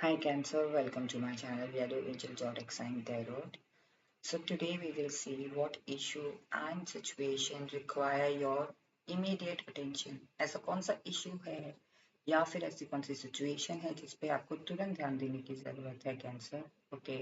Hi Cancer, welcome to my channel. We are doing Zodiac Sign Tarot. So today we will see what issue and situation require your immediate attention. ऐसा कौन सा issue है या फिर ऐसी कौन सी situation है जिस पे आपको तुरंत ध्यान देने की जरूरत है कैंसर. ओके,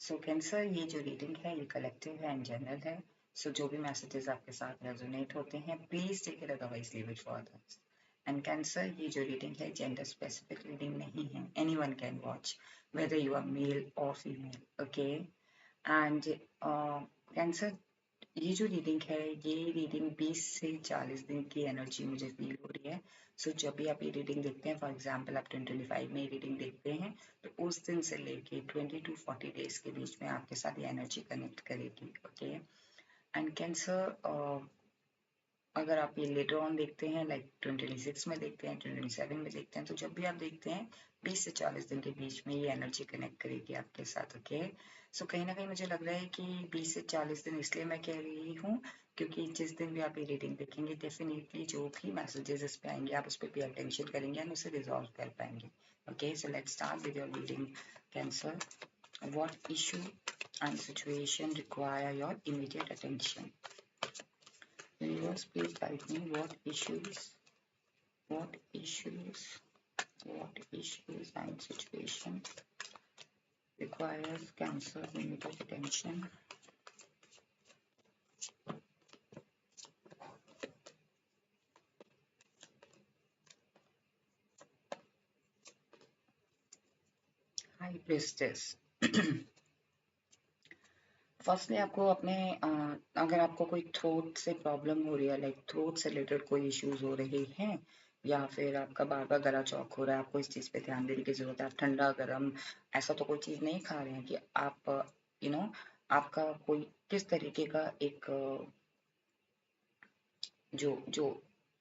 सो कैंसर ये जो रीडिंग है ये कलेक्टिव है एंड जनरल है. सो जो भी मैसेजेस आपके साथ रेजोनेट होते हैं please take it, otherwise leave it for others. And Cancer ये जो रीडिंग है जेंडर स्पेसिफिक रीडिंग नहीं है. Anyone can watch whether you are male or female. Okay, and Cancer ये जो रीडिंग है ये रीडिंग 20 से 40 दिन की एनर्जी मुझे फील हो रही है. सो जब भी आप ये रीडिंग देखते हैं, फॉर एग्जांपल आप 2025 में ये रीडिंग देखते हैं, तो उस दिन से लेके 20 to 40 डेज के बीच में आपके साथ ये एनर्जी कनेक्ट करेगी. ओके, एंड कैंसर अगर आप ये लेटर ऑन देखते हैं, लाइक 2026 में देखते हैं, 2027 में देखते हैं, तो जब भी आप देखते हैं 20 से 40 दिन के बीच में ये एनर्जी कनेक्ट करेगी आपके साथ. ओके, सो कहीं ना कहीं मुझे लग रहा है कि 20 से 40 दिन इसलिए मैं कह रही हूँ क्योंकि जिस दिन भी आप ये रीडिंग देखेंगे डेफिनेटली जो भी मैसेजेस इस पे आएंगे आप उस पर भी अटेंशन करेंगे एंड उसे रिजॉल्व कर पाएंगे. Okay, so let's start with your reading cancer. What issue and situation require your immediate attention. Universe, please guide me. What issues, what issues, what issues and situation requires cancer immediate attention. High Priestess. Firstly आपको अपने अगर आपको कोई throat से problem हो रही है, like throat से रिलेटेड कोई इश्यूज हो रहे हैं या फिर आपका बार बार गला चौक हो रहा है, आपको इस चीज़ पे ध्यान देने की जरूरत है. आप ठंडा गर्म ऐसा तो कोई चीज़ नहीं खा रहे हैं कि आप यू नो आपका कोई किस तरीके का एक जो जो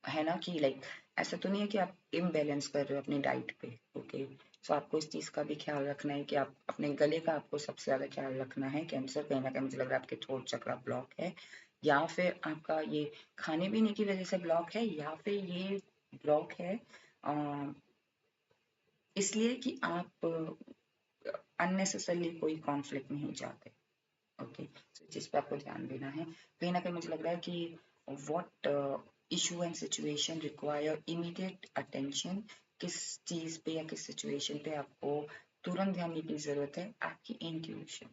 है ना कि लाइक ऐसा तो नहीं है कि आप इम्बैलेंस कर रहे हो अपनी डाइट पे. ओके, सो आपको इस चीज़ का भी ख्याल रखना है कि आप अपने गले का आपको सबसे ज़्यादा ख्याल रखना है. कैंसर कहीं ना कहीं मुझे लग रहा है आपके थ्रोट चक्रा ब्लॉक है या फिर आपका ये खाने पीने की वजह से ब्लॉक है या फिर ये ब्लॉक है इसलिए कि आप अननेसेसरली कोई कॉन्फ्लिक्ट नहीं चाहते. ओके, सो जिस पे आपको ध्यान देना है. कहीं ना कहीं मुझे लग रहा है कि what issue and situation require immediate attention. किस चीज पे या किस सिचुएशन पे आपको तुरंत ध्यान देने की जरूरत है. आपकी इंट्यूशन.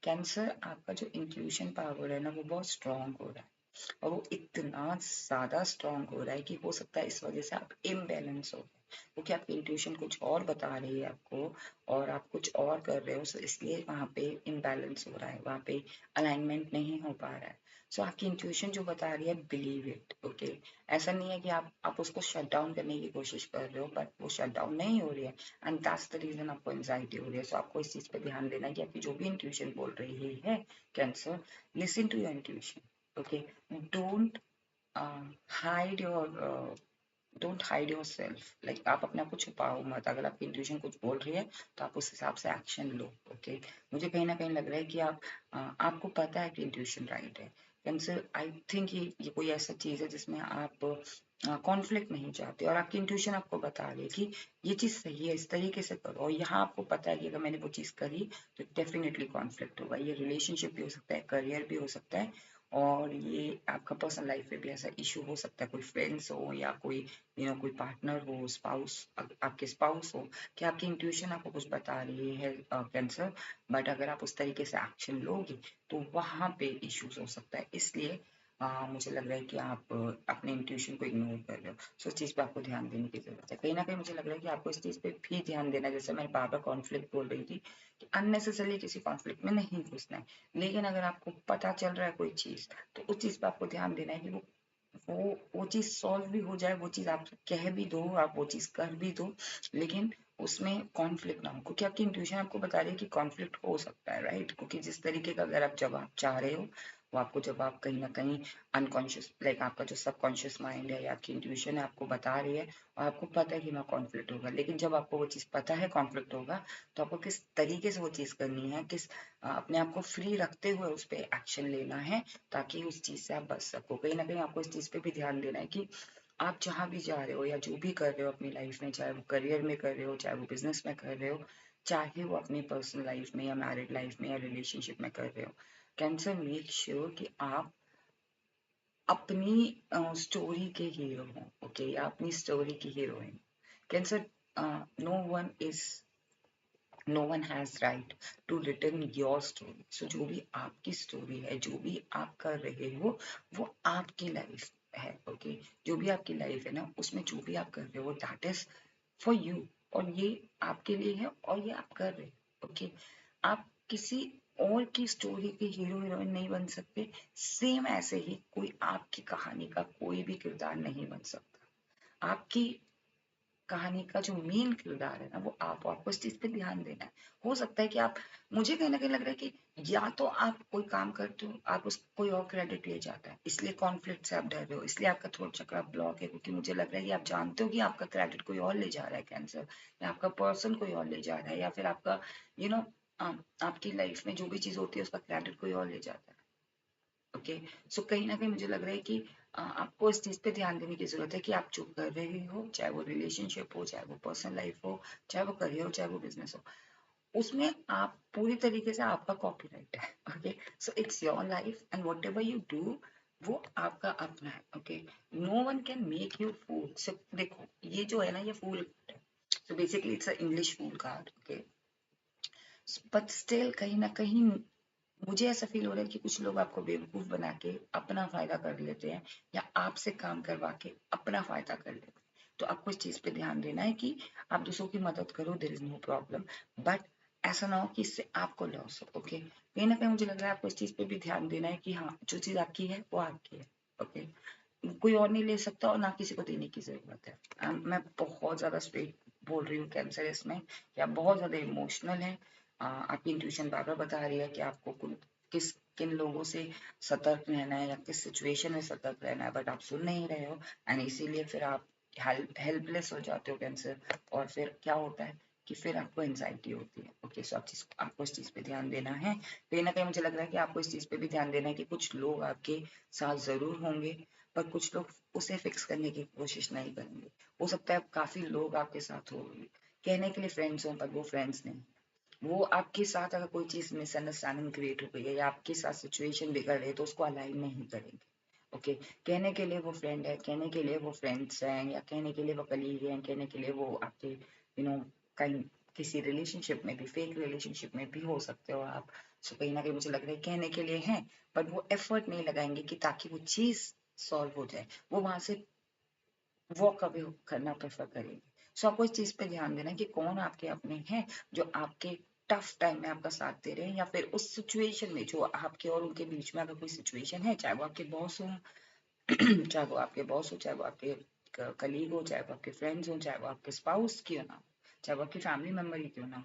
कैंसर आपका जो इंट्यूशन पावर है ना वो बहुत स्ट्रांग हो रहा है और वो इतना ज्यादा स्ट्रांग हो रहा है कि हो सकता है इस वजह से आप इम्बैलेंस हो गए क्योंकि आपकी इंट्यूशन कुछ और बता रही है आपको और आप कुछ और कर रहे हो. सो इसलिए वहां पे इम्बैलेंस हो रहा है, वहां पे अलाइनमेंट नहीं हो पा रहा है. सो आपकी इंट्यूशन जो बता रही है बिलीव इट. ओके, ऐसा नहीं है कि आप उसको शट डाउन करने की कोशिश कर रहे हो बट वो शट डाउन नहीं हो रही है एंड दैट्स द रीजन आपको एंजाइटी हो रही है. सो आपको इस चीज पे ध्यान देना है कि आपकी जो भी इंट्यूशन बोल रही है Cancer, listen to your intuition. Okay, don't hide your don't hide yourself. Like आप अपने आप को छुपाओ मत. अगर आपकी इंट्यूशन कुछ बोल रही है तो आप उस हिसाब से एक्शन लो. ओके, मुझे कहीं ना कहीं लग रहा है कि आपको पता है कि इंट्यूशन राइट है. कैंसर आई थिंक ये कोई ऐसा चीज है जिसमें आप कॉन्फ्लिक्ट नहीं चाहते और आपकी इंट्यूशन आपको बता रही है कि ये चीज सही है, इस तरीके से करो. और यहाँ आपको पता है कि अगर मैंने वो चीज करी तो डेफिनेटली कॉन्फ्लिक्ट होगा. ये रिलेशनशिप भी हो सकता है, करियर भी हो सकता है और ये आपका पर्सनल लाइफ में भी ऐसा इशू हो सकता है. कोई फ्रेंड्स हो या कोई कोई पार्टनर हो, स्पाउस, आपके स्पाउस हो कि आपकी इंट्यूशन आपको कुछ बता रही है कैंसर, बट अगर आप उस तरीके से एक्शन लोगे तो वहां पे इश्यूज हो सकता है. इसलिए मुझे लग रहा है कि आप अपने इंट्यूशन को इग्नोर कर रहे हो. सो इस चीज पे आपको ध्यान देने की जरूरत है. कहीं ना कहीं मुझे लग रहा है कि आपको इस चीज पे भी ध्यान देना है. जैसे मैं बार बार कॉन्फ्लिक्ट बोल रही थी कि अननेसेसरली किसी कॉन्फ्लिक्ट में नहीं घुसना है. लेकिन अगर आपको पता चल रहा है कोई चीज तो उस चीज पे आपको ध्यान देना है कि वो चीज सॉल्व भी हो जाए, वो चीज आप कह भी दो, आप वो चीज कर भी दो, लेकिन उसमें कॉन्फ्लिक्ट ना हो क्योंकि आपकी इंट्यूशन आपको बता रही है कि कॉन्फ्लिक्ट हो सकता है. राइट, क्योंकि जिस तरीके का अगर आप जवाब चाह रहे हो वो आपको जवाब कहीं ना कहीं अनकॉन्शियस, लाइक आपका जो सबकॉन्शियस माइंड है या आपकी इंट्यूशन है आपको बता रही है और आपको पता है कि ना कॉन्फ्लिक्ट होगा. लेकिन जब आपको वो चीज पता है कॉन्फ्लिक्ट होगा तो आपको किस तरीके से वो चीज करनी है, किस अपने आप को फ्री रखते हुए उस पर एक्शन लेना है ताकि उस चीज से आप बच सको. कहीं ना कहीं आपको इस चीज पे भी ध्यान देना है कि आप जहाँ भी जा रहे हो या जो भी कर रहे हो अपनी लाइफ में, चाहे वो करियर में कर रहे हो, चाहे वो बिजनेस में कर रहे हो, चाहे वो अपनी पर्सनल लाइफ में या मैरिड लाइफ में या रिलेशनशिप में कर रहे हो, कैंसर मेक श्योर कि आप अपनी स्टोरी के हीरो हो, ओके, या अपनी स्टोरी की heroine. Cancer, no one is no one has right to return your story. So जो भी आपकी स्टोरी है, जो भी आप कर रहे हो, वो आपकी लाइफ है, ओके। जो भी आपकी लाइफ है ना, उसमें जो भी आप कर रहे हो, दैट इज फॉर यू, और ये आपके लिए है और ये आप कर रहे हो, ओके। आप किसी और की स्टोरी के हीरो हीरोइन नहीं बन सकते, सेम ऐसे ही कोई आपकी कहानी का कोई भी किरदार नहीं बन सकता। आपकी कहानी का जो मेन किरदार है ना, वो आप हो। आपको इस चीज पे ध्यान देना है। हो सकता है कि आप, मुझे कहीं ना कहीं लग रहा है कि या तो आप कोई काम करते हो, आप उस कोई और क्रेडिट ले जाता है, इसलिए कॉन्फ्लिक्ट से आप डर रहे हो, इसलिए आपका थ्रोट चक्र ब्लॉक है, क्योंकि मुझे लग रहा है कि आप जानते हो कि आपका क्रेडिट कोई और ले जा रहा है कैंसर, या आपका पर्सन कोई और ले जा रहा है, या फिर आपका यू नो आपकी लाइफ में जो भी चीज होती है उसका क्रेडिट कोई और ले जाता है, ओके। सो कहीं ना कहीं मुझे लग रहा है कि आपको इस चीज पे ध्यान देने की जरूरत है कि आप जो कर रहे हो, चाहे वो रिलेशनशिप हो, चाहे वो पर्सनल लाइफ हो, चाहे वो करियर हो, चाहे वो बिजनेस हो, उसमें आप पूरी तरीके से आपका कॉपीराइट है, okay. So it's your life and whatever you do, वो आपका अपना है, okay. No one can make you fool. So देखो, ये जो है ना, ये फूल है। So basically it's a English फूल कार्ड, ओके। बट स्टिल कहीं ना कहीं मुझे ऐसा फील हो रहा है कि कुछ लोग आपको बेवकूफ बना के अपना फायदा कर लेते हैं, या आपसे काम करवा के अपना फायदा कर लेते हैं। तो आपको इस चीज पे ध्यान देना है कि आप दूसरों की मदद करो, there is no problem, but ऐसा ना हो कि इससे आपको लॉस हो, ओके। कहीं ना कहीं मुझे लग रहा है आपको इस चीज पे भी ध्यान देना है कि हाँ, जो चीज आपकी है वो आपकी है, ओके। कोई और नहीं ले सकता और ना किसी को देने की जरूरत है। मैं बहुत ज्यादा स्ट्रेट बोल रही हूँ कैंसर इसमें, कि आप बहुत ज्यादा इमोशनल है। आपकी इंट्यूशन बार बार बता रही है कि आपको किस किन लोगों से सतर्क रहना है या किस सिचुएशन में सतर्क रहना है, बट आप सुन नहीं रहे हो, एंड इसीलिए फिर आप हेल्पलेस हो जाते हो कैंसर। और फिर क्या होता है कि फिर आपको एंजाइटी होती है, ओके। सो आपको इस चीज पे ध्यान देना है। कहीं ना कहीं मुझे लग रहा है कि आपको इस चीज पे भी ध्यान देना है कि कुछ लोग आपके साथ जरूर होंगे, पर कुछ लोग उसे फिक्स करने की कोशिश नहीं करेंगे। हो सकता है काफी लोग आपके साथ हो, कहने के लिए फ्रेंड्स हो, पर वो फ्रेंड्स नहीं। वो आपके साथ अगर कोई चीज मिसअंडरस्टैंडिंग क्रिएट हो गई है या आपके साथ सिचुएशन बिगड़ रही है, तो उसको अलाइन नहीं करेंगे, ओके। कहने के लिए वो फ्रेंड है, कहने के लिए वो फ्रेंड्स हैं, या कहने के लिए वो कलीग हैं, कहने के लिए वो आपके कहीं किसी रिलेशनशिप में भी, फेक रिलेशनशिप में भी हो सकते हो आप। सो कहीं ना कहीं मुझे लग रहा है कहने के लिए हैं, बट वो एफर्ट नहीं लगाएंगे कि ताकि वो चीज सॉल्व हो जाए, वो वहां से वॉक अवे करना प्रेफर करेंगे। सो आपको इस चीज पे ध्यान देना है कि कौन आपके अपने हैं जो आपके टफ टाइम में आपका साथ दे रहे हैं, या फिर उस सिचुएशन में जो आपके और उनके बीच में अगर कोई सिचुएशन है, चाहे वो आपके बॉस हो चाहे वो आपके बॉस हो, चाहे वो आपके कलीग हो, चाहे वो आपके फ्रेंड्स हो, चाहे वो आपके स्पाउस क्यों ना हो, चाहे वो आपकी फैमिली मेंबर ही क्यों ना हो,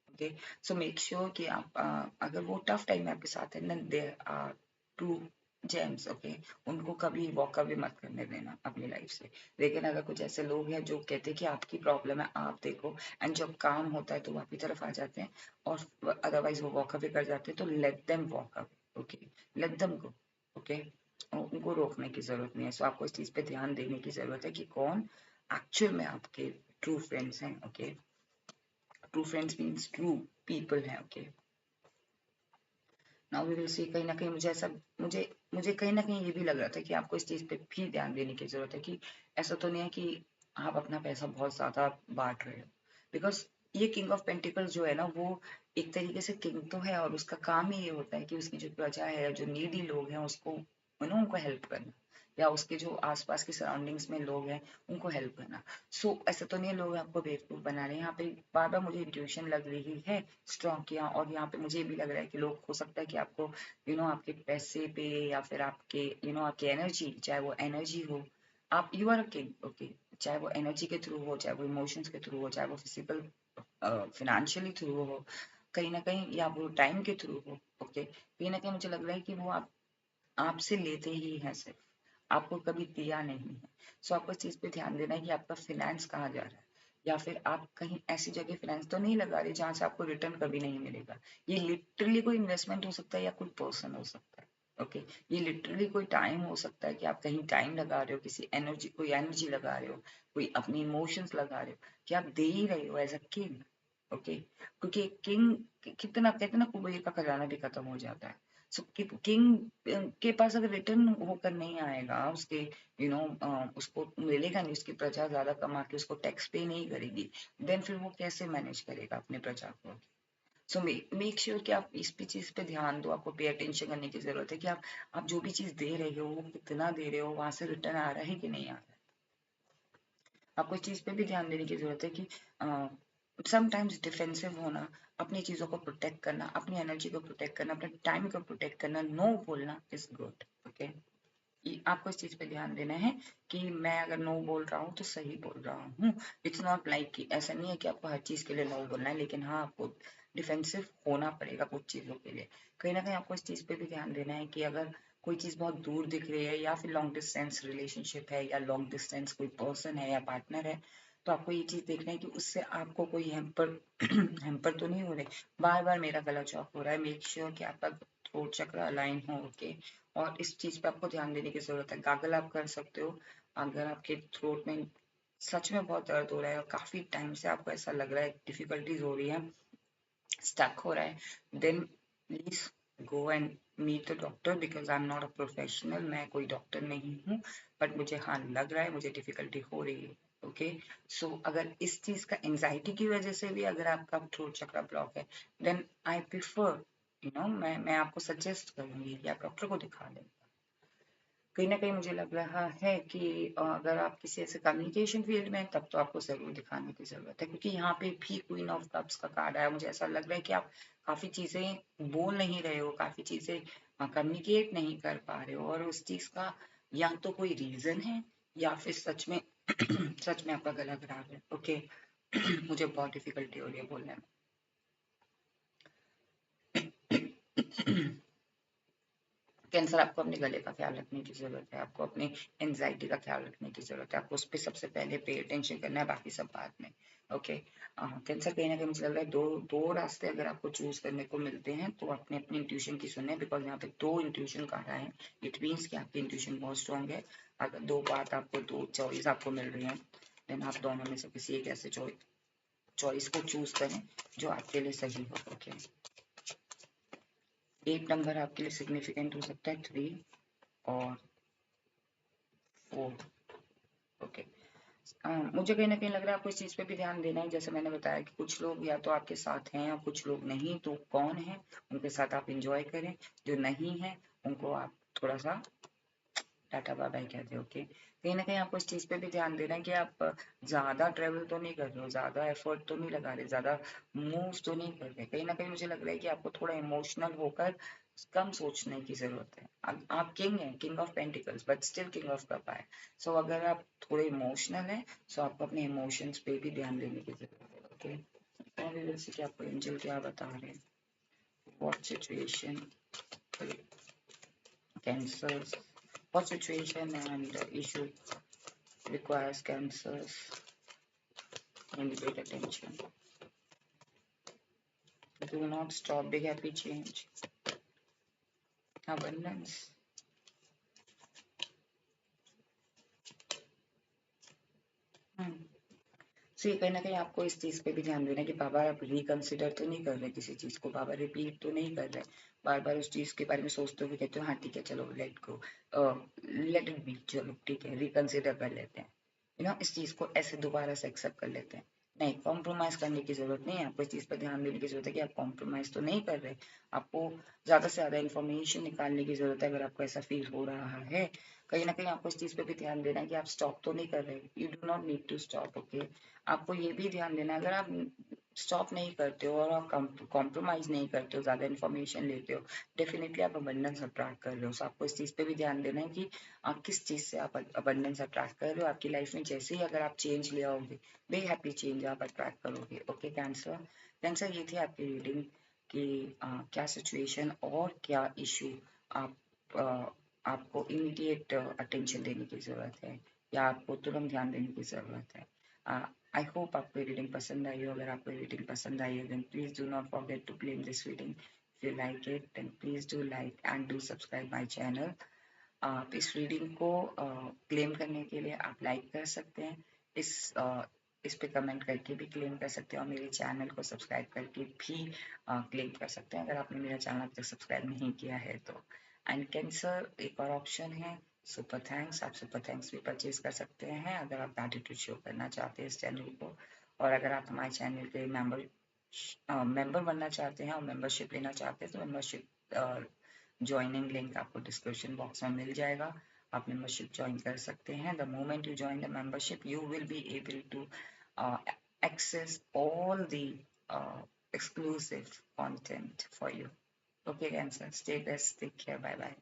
ओके। सो मेक श्योर कि आप अगर वो टफ टाइम में आपके साथ है, then there are two gems, okay. उनको कभी वॉक अवे मत करने देना अपनी लाइफ से। लेकिन अगर कुछ ऐसे लोग हैं जो कहते हैं कि आपकी प्रॉब्लम है, आप देखो, एंड जब काम होता है तो वो आपकी तरफ आ जाते हैं, और अदरवाइज वो वॉक अवे कर जाते हैं, तो let them walk away, okay. Let them go, okay. उनको रोकने की जरूरत नहीं है। सो आपको इस चीज पे ध्यान देने की जरूरत है कि कौन एक्चुअल में आपके ट्रू फ्रेंड्स हैं, okay. True friends means true people हैं, okay. Now we will see. कहीं ना कहीं मुझे ऐसा मुझे मुझे कहीं ना कहीं ये भी लग रहा था कि आपको इस चीज पे भी ध्यान देने की जरूरत है कि ऐसा तो नहीं है कि आप अपना पैसा बहुत ज्यादा बांट रहे हो, बिकॉज ये किंग ऑफ पेंटिकल्स जो है ना, वो एक तरीके से किंग तो है, और उसका काम ही ये होता है कि उसकी जो प्रजा है, जो नीडी लोग हैं, उसको उनको हेल्प करना, या उसके जो आसपास के सराउंडिंग्स में लोग हैं उनको हेल्प करना। सो ऐसा तो नहीं है लोग आपको बेवकूफ बना रहे हैं। यहाँ पे बार बार मुझे इंट्यूशन लग रही है स्ट्रॉन्ग किया, और यहाँ पे मुझे भी लग रहा है कि लोग, हो सकता है कि आपको आपके पैसे पे, या फिर आपके आपकी एनर्जी, चाहे वो एनर्जी हो, आप you are a king, okay. चाहे वो एनर्जी के थ्रू हो, चाहे वो इमोशंस के थ्रू हो, चाहे वो फिजिकल फिनेंशियली थ्रू हो, कहीं ना कहीं, या वो टाइम के थ्रू हो, ओके। कहीं ना कहीं मुझे लग रहा है कि वो आपसे लेते ही हैं, सिर्फ आपको कभी दिया नहीं है। सो आपको इस चीज पे ध्यान देना है कि आपका फिनेंस कहाँ जा रहा है, या फिर आप कहीं ऐसी जगह फिनेंस तो नहीं लगा रहे जहां से आपको रिटर्न कभी नहीं मिलेगा। ये लिटरली कोई इन्वेस्टमेंट हो सकता है या कोई पर्सन हो सकता है, ओके ये लिटरली कोई टाइम हो सकता है कि आप कहीं टाइम लगा रहे हो, किसी एनर्जी, कोई एनर्जी लगा रहे हो, कोई अपनी इमोशंस लगा रहे हो, कि आप दे ही रहे हो एज अ किंग। ओके क्योंकि किंग कितना कहते हैं ना, कुबेर का खजाना भी खत्म हो जाता है। सो किंग के पास अगर रिटर्न होकर नहीं आएगा, उसके उसको मिलेगा नहीं, उसकी प्रजा ज्यादा कमा के उसको टैक्स पे नहीं करेगी, देन फिर वो कैसे मैनेज करेगा अपने प्रजा को। सो मेक श्योर कि आप इस भी चीज पे ध्यान दो, आपको पे अटेंशन करने की जरूरत है कि आप जो भी चीज दे रहे हो वो कितना दे रहे हो, वहां से रिटर्न आ रहा है कि नहीं आ रहा है। आपको इस चीज पे भी ध्यान देने की जरूरत है कि समटाइम्स डिफेंसिव होना, अपनी चीजों को प्रोटेक्ट करना, अपनी एनर्जी को प्रोटेक्ट करना, अपने टाइम को प्रोटेक्ट करना, नो बोलना इज गुड। ओके आपको इस चीज पे ध्यान देना है कि मैं अगर नो बोल रहा हूँ तो सही बोल रहा हूँ। इट्स नॉट लाइक कि ऐसा नहीं है कि आपको हर चीज के लिए नो बोलना है, लेकिन हाँ आपको डिफेंसिव होना पड़ेगा कुछ चीजों के लिए। कहीं ना कहीं आपको इस चीज पे भी ध्यान देना है कि अगर कोई चीज बहुत दूर दिख रही है, या फिर लॉन्ग डिस्टेंस रिलेशनशिप है, या लॉन्ग डिस्टेंस कोई पर्सन है या पार्टनर है, तो आपको ये चीज देखना है कि उससे आपको कोई हेम्पर हेम्पर तो नहीं हो रहे, बार बार मेरा गला चौक हो रहा है। मेक श्योर कि आपका थ्रोट चक्र अलाइन हो। ओके और इस चीज पे आपको ध्यान देने की जरूरत है। गागल आप कर सकते हो अगर आपके थ्रोट में सच में बहुत दर्द हो रहा है और काफी टाइम से आपको ऐसा लग रहा है, डिफिकल्टीज हो रही है, स्टक हो रहा है, then please go and meet the doctor, because I am not a professional. मैं कोई डॉक्टर नहीं हूँ, बट मुझे हाँ लग रहा है, मुझे डिफिकल्टी हो रही है। ओके सो अगर इस चीज का एंजाइटी की वजह से भी अगर आपका थ्रोट चक्र ब्लॉक है, देन आई प्रिफर मैं आपको सजेस्ट करूंगी कि आप डॉक्टर को दिखा लें। कहीं ना कहीं मुझे लग रहा है कि अगर आप किसी ऐसे कम्युनिकेशन फील्ड में हैं, तब तो आपको जरूर दिखाने की जरूरत है, क्योंकि यहाँ पे भी क्वीन ऑफ कप्स का कार्ड आया। मुझे ऐसा लग रहा है कि आप काफी चीजें बोल नहीं रहे हो, काफी चीजें कम्युनिकेट नहीं कर पा रहे हो, और उस चीज का या तो कोई रीजन है, या फिर सच में सच में आपका गला खराब है। ओके मुझे बहुत डिफिकल्टी हो रही है बोलने में। कैंसर, आपको अपने गले का ख्याल रखने की जरूरत है, आपको अपनी एंजाइटी का ख्याल रखने की जरूरत है, आपको उस पर सबसे पहले पे अटेंशन करना है, बाकी सब बाद में। ओके कैंसर, कहीं ना कहीं मुझे लग रहा है दो दो रास्ते अगर आपको चूज करने को मिलते हैं तो अपने अपनी इंट्यूशन की सुने, बिकॉज यहाँ पे दो इंट्यूशन का रहा है। इट मीन्स कि आपकी इंट्यूशन बहुत स्ट्रांग है। अगर दो बात आपको, दो चॉइस आपको मिल रही है, देन आप दोनों में से किसी एक ऐसे चॉइस को चूज करें जो आपके लिए सही हो। ओके एक नंबर आपके लिए सिग्निफिकेंट हो सकता है 3 और 4। ओके मुझे कहीं ना कहीं लग रहा है आपको इस चीज पे भी ध्यान देना है। जैसे मैंने बताया कि कुछ लोग या तो आपके साथ हैं या कुछ लोग नहीं, तो कौन है उनके साथ आप इंजॉय करें, जो नहीं है उनको आप थोड़ा सा टाटा बाय बाय कहते हो। ओके कहीं ना कहीं आपको इस चीज पे भी ध्यान देना है कि आप ज्यादा ट्रेवल तो नहीं कर रहे हो, ज्यादा एफर्ट तो नहीं लगा रहे, ज्यादा मूव तो नहीं कर रहे। कहीं ना कहीं मुझे लग रहा है कि आपको थोड़ा इमोशनल होकर कम सोचने की जरूरत है। आप किंग हैं, king of pentacles, but still king of cup है। सो अगर आप थोड़े इमोशनल हैं, सो आपको अपने इमोशंस पे भी ध्यान देने की जरूरत है। ओके और जैसे कि आपको एंजल क्या बता रहे हैं, what situation cancers, what situation and issue requires cancers immediate attention. Do not stop big happy change. Abundance. सो ये कहीं ना कहीं आपको इस चीज पे भी ध्यान देना है कि बार बार आप रिकंसिडर तो नहीं कर रहे किसी चीज को, बार बार रिपीट तो नहीं कर रहे, बार बार उस चीज के बारे में सोचते हुए कहते हो हाँ ठीक है चलो let go, let it be, चलो ठीक है रिकंसिडर कर लेते हैं, इस चीज को ऐसे दोबारा से एक्सेप्ट कर लेते हैं। नहीं, कॉम्प्रोमाइज करने की जरूरत नहीं है। आपको इस चीज पर ध्यान देने की जरूरत है कि आप कॉम्प्रोमाइज तो नहीं कर रहे, आपको ज्यादा से ज्यादा इन्फॉर्मेशन निकालने की जरूरत है अगर आपको ऐसा फील हो रहा है। कहीं ना कहीं आपको इस चीज पे भी ध्यान देना है कि आप स्टॉप तो नहीं कर रहे, you do not need to stop. Okay आपको ये भी ध्यान देना है अगर आप स्टॉप नहीं करते हो और आप कॉम्प्रोमाइज नहीं करते हो, ज्यादा इन्फॉर्मेशन लेते हो, डेफिनेटली आप अबंडेंस अट्रैक्ट कर रहे हो। सो आपको इस चीज पे भी ध्यान देना है कि आप किस चीज से आप अबंडेंस अट्रैक्ट कर रहे हो। आपकी लाइफ में जैसे ही अगर आप चेंज ले आओगे, बिग हैप्पी चेंज आप अट्रैक्ट करोगे। ओके कैंसर, कैंसर ये थी आपकी रीडिंग कि क्या सिचुएशन और क्या इशू आप आपको इमीडिएट अटेंशन देने की जरूरत है, या आपको तुरंत ध्यान देने की जरूरत है। आई होप आपको रीडिंग पसंद आई हो। अगर आपको रीडिंग पसंद आई है, then please do not forget to claim this reading If you like it, then please do like and do subscribe my channel. आप इस रीडिंग को क्लेम करने के लिए आप लाइक कर सकते हैं, इस पे कमेंट करके भी क्लेम कर सकते हैं और मेरे चैनल को सब्सक्राइब करके भी क्लेम कर सकते हैं अगर आपने मेरा चैनल अब तक सब्सक्राइब नहीं किया है तो। एंड कैंसर एक और ऑप्शन है सुपर थैंक्स, आप सुपर थैंक्स भी परचेज कर सकते हैं अगर आप ग्रैटिट्यूड शो करना चाहते हैं इस चैनल को। और अगर आप हमारे चैनल के मेंबर बनना चाहते हैं और मेंबरशिप लेना चाहते हैं तो मेंबरशिप ज्वाइनिंग लिंक आपको डिस्क्रिप्शन बॉक्स में मिल जाएगा, आप मेंबरशिप ज्वाइन कर सकते हैं। The moment you join the membership you will be able to access all the exclusive content for you. Okay, Cancer, stay best, take care, bye bye.